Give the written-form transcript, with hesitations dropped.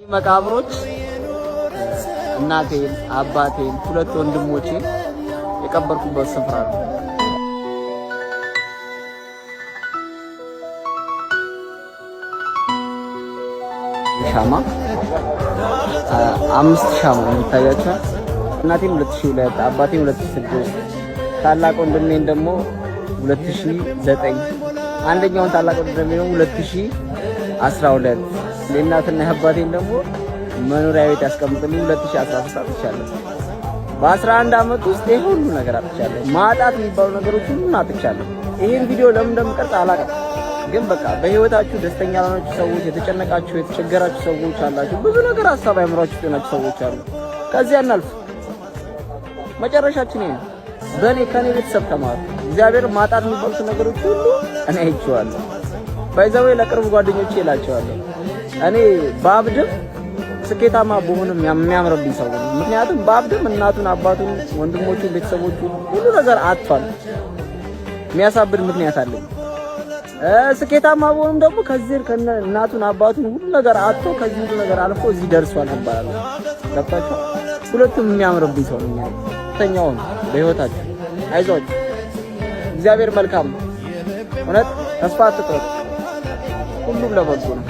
መቃብሮች እናቴን፣ አባቴን፣ ሁለት ወንድሞቼን የቀበርኩበት ስፍራ ነው። ሻማ 5 ሻማ ይታያችኋል። እናቴን 2002፣ አባቴን 2006፣ ታላቅ ወንድሜን ደግሞ 2009፣ አንደኛውን ታላቅ ወንድሜን ደግሞ 2012፣ ለእናትና አባቴን ደግሞ መኖሪያ ቤት ያስቀምጥልኝ 2013 አጥቻለሁ። በ11 አመት ውስጥ ይሄ ሁሉ ነገር አጥቻለሁ። ማጣት የሚባሉ ነገሮች ሁሉ አጥቻለሁ። ይሄን ቪዲዮ ለምን እንደምቀርጽ አላውቅም፣ ግን በቃ በህይወታችሁ ደስተኛ ያልሆናችሁ ሰዎች፣ የተጨነቃችሁ የተቸገራችሁ ሰዎች አላችሁ። ብዙ ነገር ሀሳብ አይምሯችሁ የሆናችሁ ሰዎች አሉ። ከዚያ እናልፍ። መጨረሻችን ይሄ ነው። ከኔ ቤተሰብ ተማሩ። እግዚአብሔር ማጣት የሚባሉት ነገሮች ሁሉ እኔ አይቼዋለሁ። ባይዘው ለቅርብ ጓደኞቼ እላቸዋለሁ እኔ ባብድም ስኬታማ በሆንም የሚያምርብኝ ሰው ነው። ምክንያቱም ባብድም እናቱን፣ አባቱን፣ ወንድሞቹን፣ ቤተሰቦቹን ሁሉ ነገር አጥቷል። የሚያሳብድ ምክንያት አለኝ። ስኬታማ በሆንም ደግሞ ከዚህ እናቱን፣ አባቱን ሁሉ ነገር አጥቶ ከዚህ ሁሉ ነገር አልፎ እዚህ ደርሷል ይባላል። ገባችሁ? ሁለቱም የሚያምርብኝ ሰው ነው። ተኛው በህይወታችሁ አይዟችሁ። እግዚአብሔር መልካም ነው። እውነት ተስፋ አትቁረጡ። ሁሉም ለበጎ ነው።